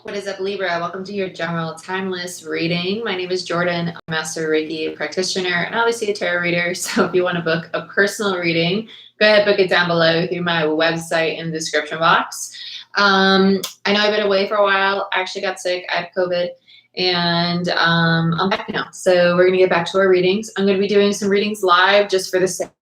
What is up, Libra? Welcome to your general timeless reading. My name is Jordyn. I'm a Master Reiki practitioner and obviously a tarot reader. So if you want to book a personal reading, go ahead, book it down below through my website in the description box. I know I've been away for a while. I actually got sick. I have COVID. And I'm back now. So we're going to get back to our readings. I'm going to be doing some readings live just for the sake of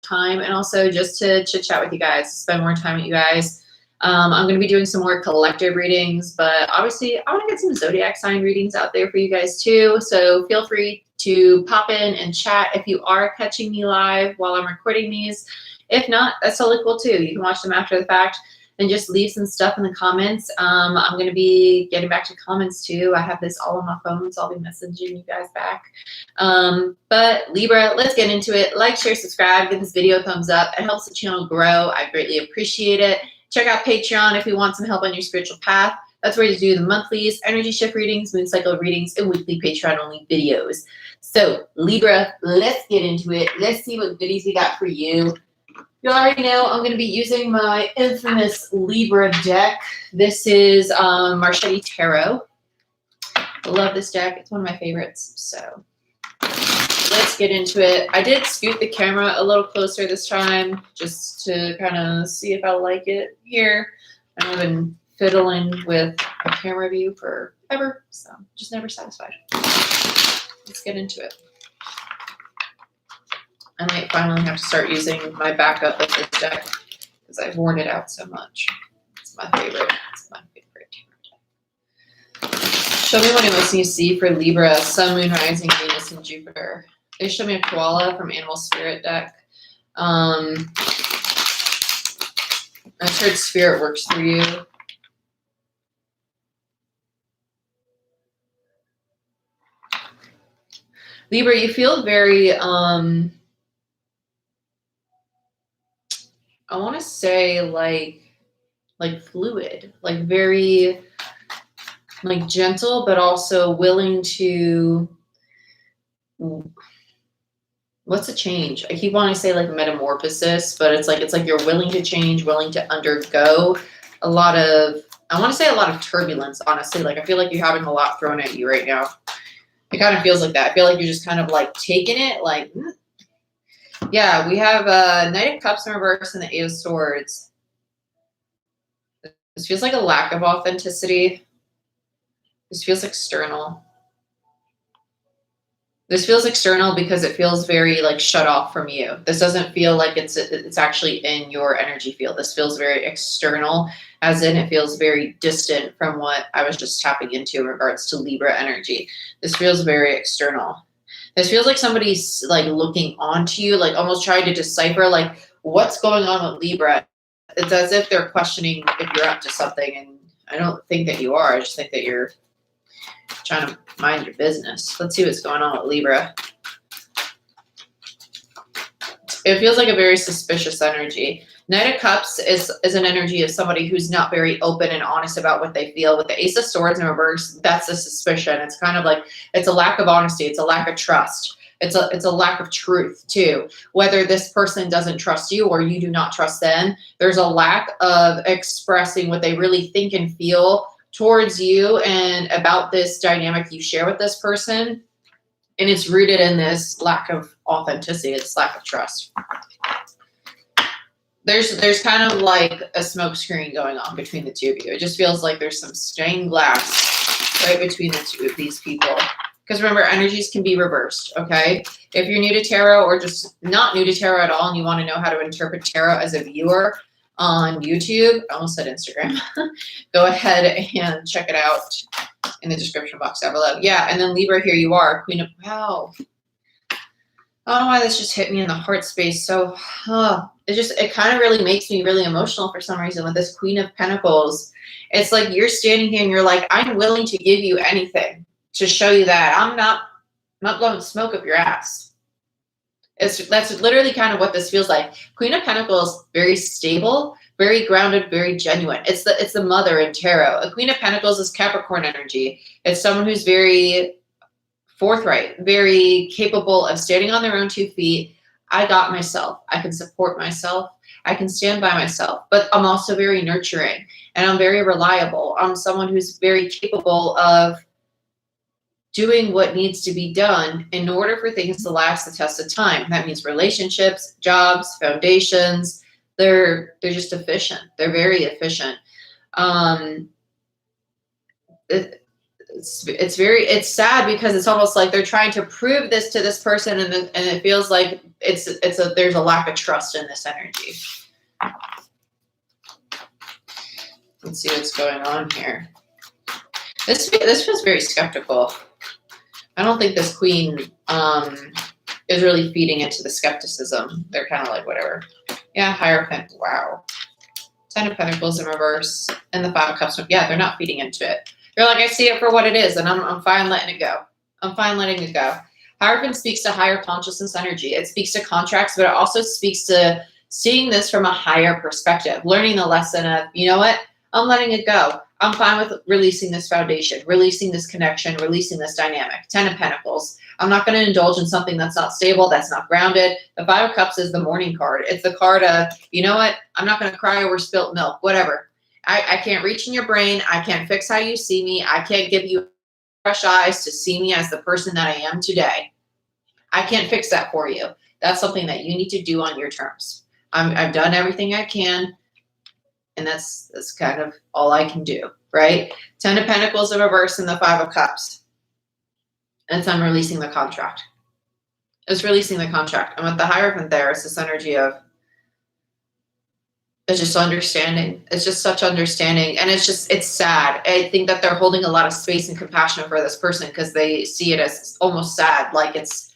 time and also just to chit chat with you guys, spend more time with you guys. I'm going to be doing some more collective readings, but obviously I want to get some zodiac sign readings out there for you guys too. So feel free to pop in and chat if you are catching me live while I'm recording these. If not, that's totally cool too. You can watch them after the fact and just leave some stuff in the comments. I'm going to be getting back to comments too. I have this all on my phone, so I'll be messaging you guys back. But Libra, let's get into it. Like, share, subscribe, give this video a thumbs up. It helps the channel grow. I greatly appreciate it. Check out Patreon if you want some help on your spiritual path. That's where you do the monthlies, energy shift readings, moon cycle readings, and weekly Patreon-only videos. So, Libra, let's get into it. Let's see what goodies we got for you. You already know I'm going to be using my infamous Libra deck. This is Marchetti Tarot. I love this deck. It's one of my favorites. So, let's get into it. I did scoot the camera a little closer this time just to kind of see if I like it here. I've been fiddling with a camera view forever, so just never satisfied. Let's get into it. I might finally have to start using my backup with this deck because I've worn it out so much. It's my favorite. It's my favorite deck. Show me what emotion you see for Libra, Sun, Moon, Rising, Venus, and Jupiter. They show me a koala from Animal Spirit deck. I heard spirit works through you. Libra, you feel very, I want to say like fluid, like very like gentle, but also willing to, what's a change? I keep wanting to say like metamorphosis, but it's like you're willing to change, willing to undergo a lot of, I want to say a lot of turbulence, honestly. Like I feel like you're having a lot thrown at you right now. It kind of feels like that. I feel like you're just kind of like taking it like, yeah, we have Knight of Cups in reverse and the Eight of Swords. This feels like a lack of authenticity. This feels external. This feels external because it feels very like shut off from you. This doesn't feel like it's actually in your energy field. This feels very external, as in it feels very distant from what I was just tapping into in regards to Libra energy. This feels very external. This feels like somebody's like looking onto you, like almost trying to decipher like what's going on with Libra. It's as if they're questioning if you're up to something, and I don't think that you are. I just think that you're trying to mind your business. Let's see what's going on with Libra. It feels like a very suspicious energy. Knight of Cups is an energy of somebody who's not very open and honest about what they feel. With the Ace of Swords in reverse, that's a suspicion. It's kind of like, it's a lack of honesty. It's a lack of trust. It's a lack of truth too. Whether this person doesn't trust you or you do not trust them, there's a lack of expressing what they really think and feel towards you and about this dynamic you share with this person. And it's rooted in this lack of authenticity. It's lack of trust. There's kind of like a smoke screen going on between the two of you. It just feels like there's some stained glass right between the two of these people. Because remember, energies can be reversed, okay? If you're new to tarot or just not new to tarot at all and you want to know how to interpret tarot as a viewer on YouTube, I almost said Instagram, go ahead and check it out in the description box down below. Yeah, and then Libra, here you are, Queen of, wow. I don't know why this just hit me in the heart space. So it kind of really makes me really emotional for some reason with this Queen of Pentacles. It's like you're standing here and you're like, I'm willing to give you anything to show you that I'm not blowing smoke up your ass. That's literally kind of what this feels like. Queen of Pentacles, very stable, very grounded, very genuine. It's the mother in tarot. A Queen of Pentacles is Capricorn energy. It's someone who's very forthright, very capable of standing on their own 2 feet. I got myself. I can support myself. I can stand by myself, but I'm also very nurturing and I'm very reliable. I'm someone who's very capable of doing what needs to be done in order for things to last the test of time. That means relationships, jobs, foundations. They're just efficient. They're very efficient. It's sad because it's almost like they're trying to prove this to this person, and it feels like there's a lack of trust in this energy. Let's see what's going on here. This feels very skeptical. I don't think this queen is really feeding into the skepticism. They're kind of like, whatever. Yeah, Hierophant. Wow. 10 of Pentacles in reverse and the 5 of Cups. Yeah, they're not feeding into it. They're like, I see it for what it is, and I'm fine letting it go. I'm fine letting it go. Hierophant speaks to higher consciousness energy. It speaks to contracts, but it also speaks to seeing this from a higher perspective, learning the lesson of, you know what? I'm letting it go. I'm fine with releasing this foundation, releasing this connection, releasing this dynamic. 10 of Pentacles. I'm not going to indulge in something that's not stable, that's not grounded. The 5 of Cups is the mourning card. It's the card of, you know what? I'm not going to cry over spilt milk, whatever. I can't reach in your brain. I can't fix how you see me. I can't give you fresh eyes to see me as the person that I am today. I can't fix that for you. That's something that you need to do on your terms. I've done everything I can, and that's kind of all I can do, right? 10 of Pentacles in reverse and the 5 of Cups. And so I'm releasing the contract. It's releasing the contract. And with the Hierophant there, it's this energy of, it's just understanding. It's just such understanding. And it's sad. I think that they're holding a lot of space and compassion for this person because they see it as almost sad. Like it's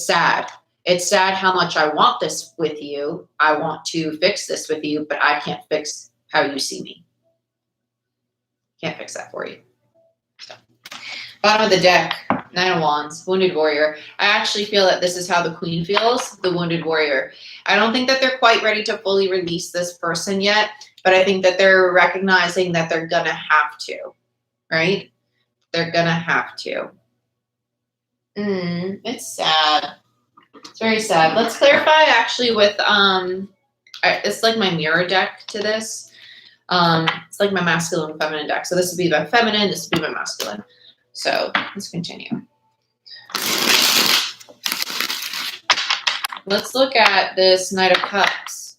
sad. It's sad how much I want this with you. I want to fix this with you, but I can't fix how you see me. Can't fix that for you. So. Bottom of the deck, 9 of Wands, Wounded Warrior. I actually feel that this is how the Queen feels, the Wounded Warrior. I don't think that they're quite ready to fully release this person yet, but I think that they're recognizing that they're gonna have to, right? They're gonna have to. It's sad. It's very sad. Let's clarify actually with, it's like my mirror deck to this. It's like my masculine and feminine deck. So this would be my feminine, this would be my masculine. So let's continue. Let's look at this Knight of Cups.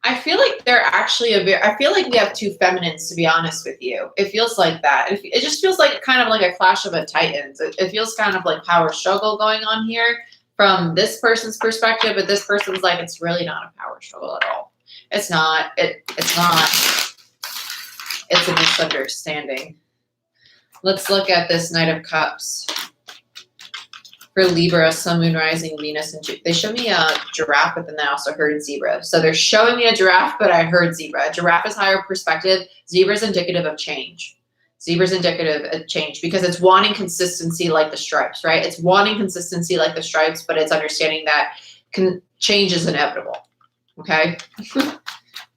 I feel like they're actually I feel like we have 2 feminines, to be honest with you. It feels like that. It just feels like kind of like a clash of a titans. It feels kind of like power struggle going on here from this person's perspective, but this person's like, it's really not a power struggle at all. It's not. It's not. It's a misunderstanding. Let's look at this Knight of Cups. For Libra, Sun, Moon, Rising, Venus, and they show me a giraffe, but then they also heard zebra. So they're showing me a giraffe, but I heard zebra. A giraffe is higher perspective. Zebra is indicative of change. Zebra is indicative of change because it's wanting consistency like the stripes, right? It's wanting consistency like the stripes, but it's understanding that change is inevitable, okay? And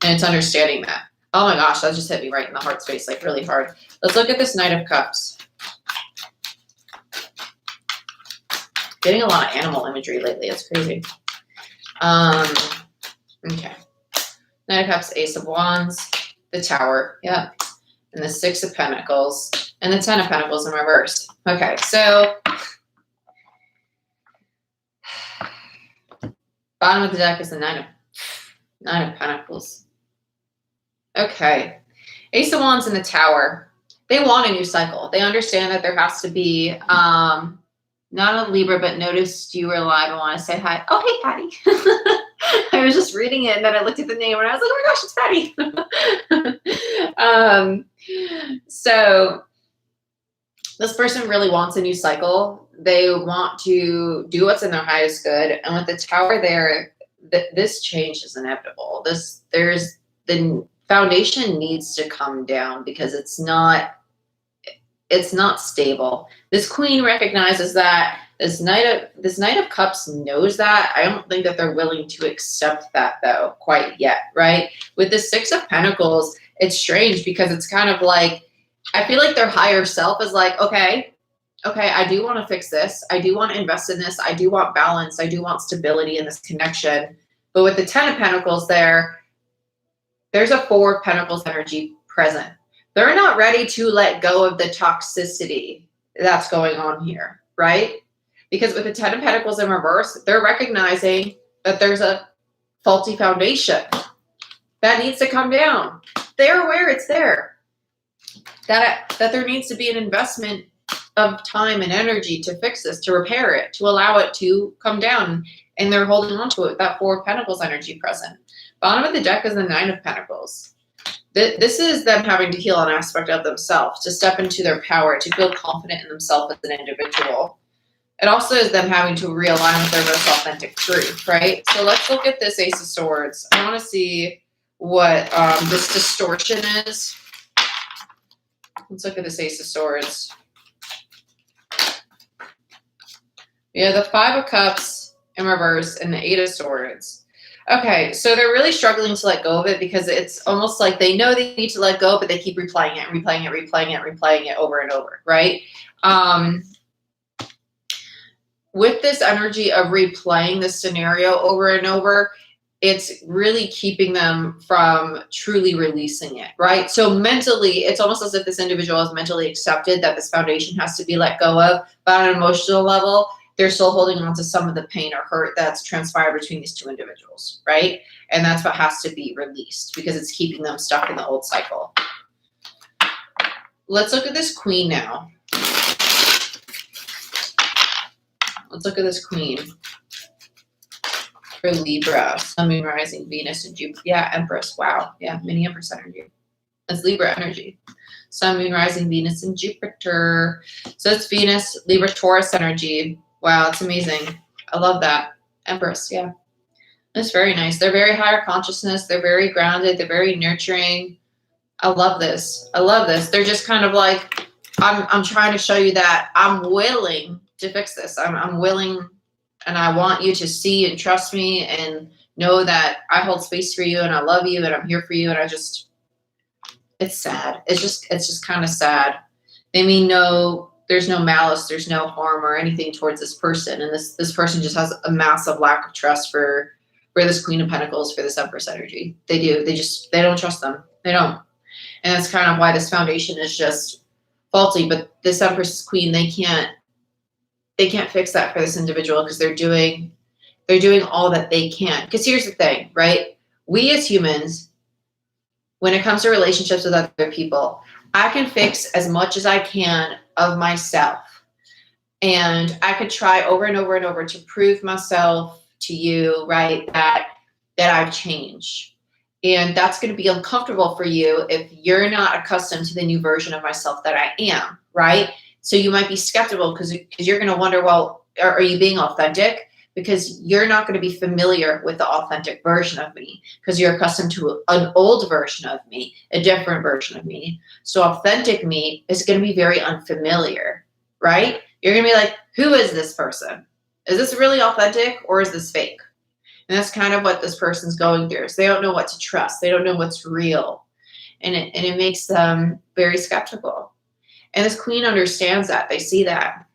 it's understanding that. Oh my gosh, that just hit me right in the heart space, like really hard. Let's look at this Knight of Cups. Getting a lot of animal imagery lately. It's crazy. Okay. Knight of Cups, Ace of Wands, the Tower, yep, and the 6 of Pentacles, and the 10 of Pentacles in reverse. Okay, so bottom of the deck is the 9 of Pentacles. Okay, Ace of Wands and the Tower. They want a new cycle. They understand that there has to be, not a Libra, but noticed you were live. I want to say hi. Oh, hey, Patty. I was just reading it, and then I looked at the name, and I was like, oh my gosh, it's Patty. So this person really wants a new cycle. They want to do what's in their highest good. And with the Tower there, this change is inevitable. The foundation needs to come down because it's not stable. This Queen recognizes that. This Knight of Cups knows that. I don't think that they're willing to accept that though, quite yet, right? With the 6 of Pentacles, it's strange because it's kind of like, I feel like their higher self is like, okay, I do want to fix this. I do want to invest in this. I do want balance. I do want stability in this connection. But with the 10 of Pentacles there, there's a Four of Pentacles energy present. They're not ready to let go of the toxicity that's going on here, right? Because with the Ten of Pentacles in reverse, they're recognizing that there's a faulty foundation that needs to come down. They're aware it's there. That there needs to be an investment of time and energy to fix this, to repair it, to allow it to come down. And they're holding on to it, that Four of Pentacles energy present. Bottom of the deck is the Nine of Pentacles. This is them having to heal an aspect of themselves, to step into their power, to feel confident in themselves as an individual. It also is them having to realign with their most authentic truth, right? So let's look at this Ace of Swords. I want to see what this distortion is. Let's look at this Ace of Swords. Yeah, the Five of Cups in reverse and the Eight of Swords. Okay, so they're really struggling to let go of it because it's almost like they know they need to let go, but they keep replaying it over and over, right? With this energy of replaying this scenario over and over, it's really keeping them from truly releasing it, right? So mentally, it's almost as if this individual has mentally accepted that this foundation has to be let go of, but on an emotional level, they're still holding on to some of the pain or hurt that's transpired between these two individuals, right? And that's what has to be released because it's keeping them stuck in the old cycle. Let's look at this Queen now. Let's look at this Queen for Libra, Sun, Moon, Rising, Venus, and Jupiter. Yeah, Empress. Wow. Yeah, mini Empress energy. That's Libra energy. Sun, Moon, Rising, Venus, and Jupiter. So it's Venus, Libra, Taurus energy. Wow, it's amazing. I love that. Empress, yeah. That's very nice. They're very higher consciousness. They're very grounded. They're very nurturing. I love this. I love this. They're just kind of like, I'm trying to show you that I'm willing to fix this. I'm willing, and I want you to see and trust me and know that I hold space for you and I love you and I'm here for you. And it's sad. It's just kind of sad. They mean there's no malice, there's no harm or anything towards this person. And this person just has a massive lack of trust for this Queen of Pentacles, for this Empress energy. They do. They don't trust them. They don't. And that's kind of why this foundation is just faulty. But this Empress Queen, they can't fix that for this individual because they're doing all that they can. Because here's the thing, right? We as humans, when it comes to relationships with other people, I can fix as much as I can of myself. And I could try over and over and over to prove myself to you, right, that I've changed. And that's going to be uncomfortable for you if you're not accustomed to the new version of myself that I am, right? So you might be skeptical because you're going to wonder, well, are you being authentic? Because you're not going to be familiar with the authentic version of me because you're accustomed to an old version of me, a different version of me. So authentic me is going to be very unfamiliar, right? You're going to be like, who is this person? Is this really authentic or is this fake? And that's kind of what this person's going through. So they don't know what to trust. They don't know what's real. And it makes them very skeptical. And this Queen understands that. They see that.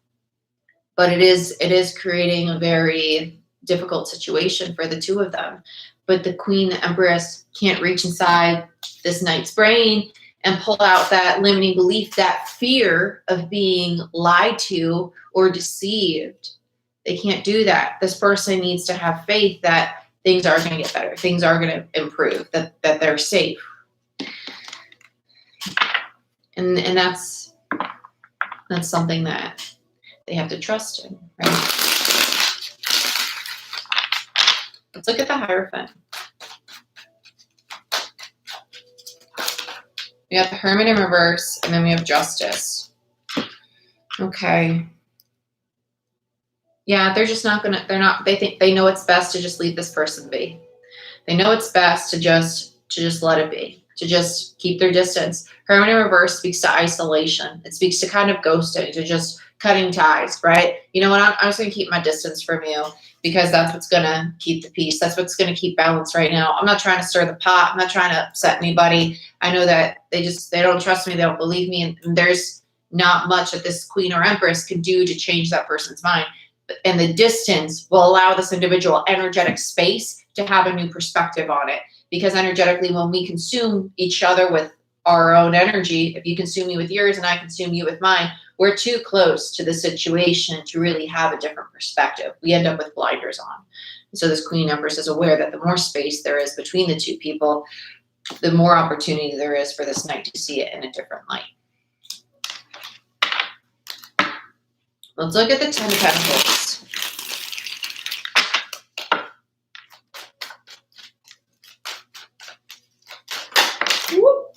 But it is creating a very difficult situation for the two of them. But the Queen, the Empress, can't reach inside this Knight's brain and pull out that limiting belief, that fear of being lied to or deceived. They can't do that. This person needs to have faith that things are going to get better. Things are going to improve, that they're safe. And that's something that they have to trust in, right? Let's look at the Hierophant. We have the Hermit in reverse, and then we have Justice. Okay. Yeah, they're just not gonna, they know it's best to just leave this person be. They know it's best to just let it be, to just keep their distance. Hermit in reverse speaks to isolation. It speaks to kind of ghosting, to just cutting ties, right? You know what, I'm just gonna keep my distance from you because that's what's gonna keep the peace. That's what's gonna keep balance right now. I'm not trying to stir the pot. I'm not trying to upset anybody. I know that they don't trust me. They don't believe me. And there's not much that this Queen or Empress can do to change that person's mind. And the distance will allow this individual energetic space to have a new perspective on it. because energetically, when we consume each other with our own energy, if you consume me with yours and I consume you with mine, we're too close to the situation to really have a different perspective. We end up with blinders on. So this Queen Empress is aware that the more space there is between the two people, the more opportunity there is for this Knight to see it in a different light. Let's look at the Ten of Pentacles. Whoop.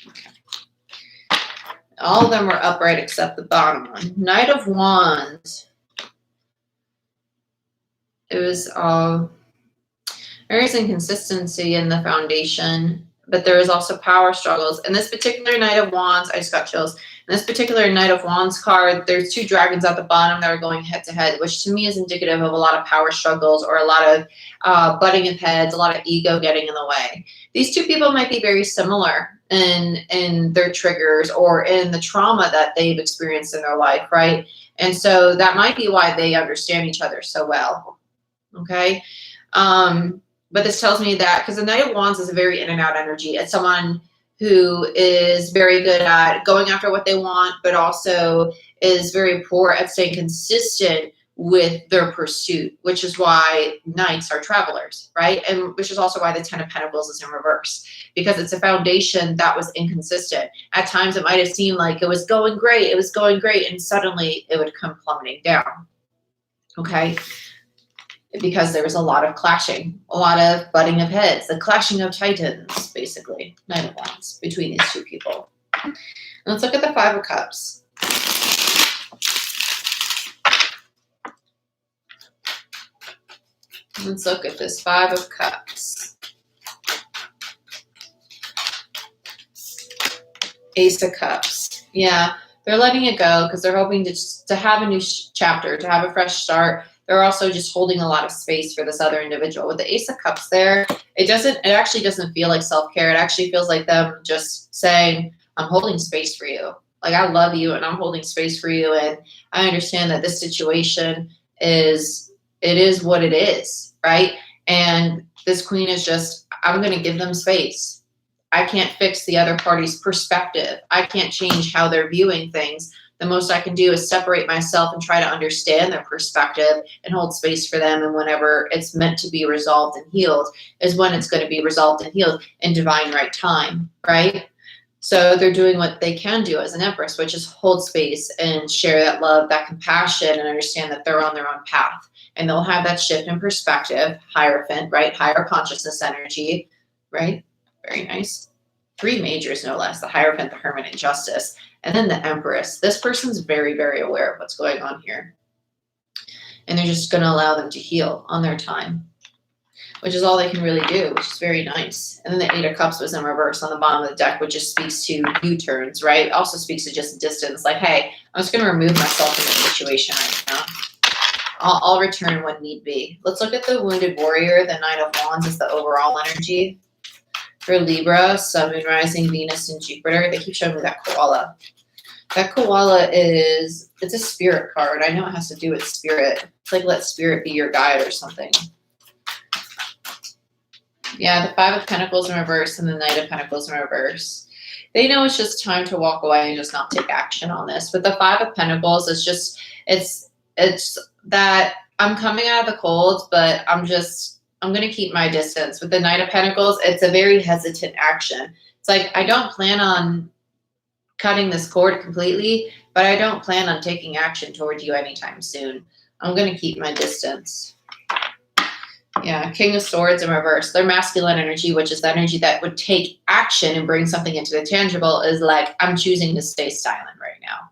Okay. All of them were upright except the bottom one. Knight of Wands. It was there is inconsistency in the foundation, but there is also power struggles. In this particular Knight of Wands, I just got chills. In this particular Knight of Wands card, there's two dragons at the bottom that are going head to head, which to me is indicative of a lot of power struggles or a lot of butting of heads, a lot of ego getting in the way. These two people might be very similar in their triggers or in the trauma that they've experienced in their life, right? And so that might be why they understand each other so well, okay? But this tells me that, because the Knight of Wands is a very in and out energy. It's someone who is very good at going after what they want, but also is very poor at staying consistent with their pursuit, which is why Knights are travelers, right? And which is also why the Ten of Pentacles is in reverse, because it's a foundation that was inconsistent. At times it might have seemed like it was going great, and suddenly it would come plummeting down, okay? Because there was a lot of clashing, a lot of butting of heads, the clashing of titans, basically, Knight of Wands, between these two people. Let's look at the Five of Cups. Let's look at this Five of Cups. Ace of Cups. Yeah, they're letting it go because they're hoping to have a new chapter, to have a fresh start. They're also just holding a lot of space for this other individual. With the Ace of Cups there, it actually doesn't feel like self-care. It actually feels like them just saying, I'm holding space for you. Like, I love you and I'm holding space for you. And I understand that this situation is what it is, right? And this Queen is just, I'm going to give them space. I can't fix the other party's perspective. I can't change how they're viewing things. The most I can do is separate myself and try to understand their perspective and hold space for them. And whenever it's meant to be resolved and healed is when it's going to be resolved and healed in divine right time, right? So they're doing what they can do as an Empress, which is hold space and share that love, that compassion, and understand that they're on their own path. And they'll have that shift in perspective, Hierophant, right? Higher consciousness energy, right? Very nice. Three majors, no less, the Hierophant, the Hermit, and Justice. And then the Empress. This person's very, very aware of what's going on here. And they're just going to allow them to heal on their time, which is all they can really do, which is very nice. And then the Eight of Cups was in reverse on the bottom of the deck, which just speaks to U-turns, right? It also speaks to just distance. Like, hey, I'm just going to remove myself from the situation right now. I'll return when need be. Let's look at the Wounded Warrior. The Knight of Wands is the overall energy. For Libra, Sun, Moon, Rising, Venus, and Jupiter, they keep showing me that koala. That koala it's a spirit card. I know it has to do with spirit. It's like, let spirit be your guide or something. Yeah, the Five of Pentacles in reverse and the Knight of Pentacles in reverse. They know it's just time to walk away and just not take action on this. But the Five of Pentacles is just, it's that I'm coming out of the cold, but I'm going to keep my distance. With the Knight of Pentacles, it's a very hesitant action. It's like, I don't plan on cutting this cord completely, but I don't plan on taking action towards you anytime soon. I'm going to keep my distance. Yeah, King of Swords in reverse. Their masculine energy, which is the energy that would take action and bring something into the tangible, is like, I'm choosing to stay silent right now.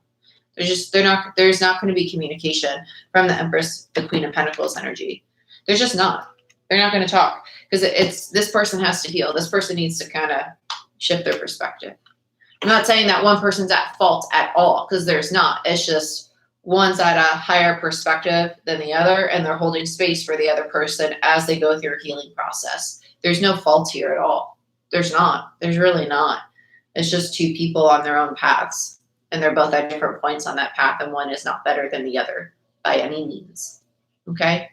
There's not going to be communication from the Empress, the Queen of Pentacles energy. There's just not. They're not going to talk because this person has to heal. This person needs to kind of shift their perspective. I'm not saying that one person's at fault at all, because there's not. It's just one's at a higher perspective than the other, and they're holding space for the other person as they go through a healing process. There's no fault here at all. There's not. There's really not. It's just two people on their own paths, and they're both at different points on that path, and one is not better than the other by any means. Okay.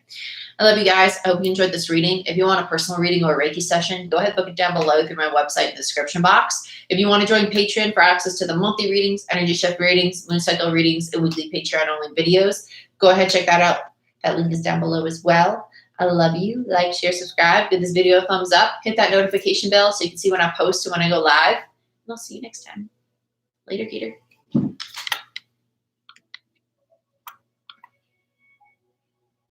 I love you guys. I hope you enjoyed this reading. If you want a personal reading or a Reiki session, go ahead and book it down below through my website in the description box. If you want to join Patreon for access to the monthly readings, energy shift readings, moon cycle readings, and weekly Patreon only videos, go ahead and check that out. That link is down below as well. I love you. Like, share, subscribe. Give this video a thumbs up. Hit that notification bell so you can see when I post and when I go live. And I'll see you next time. Later, Gator.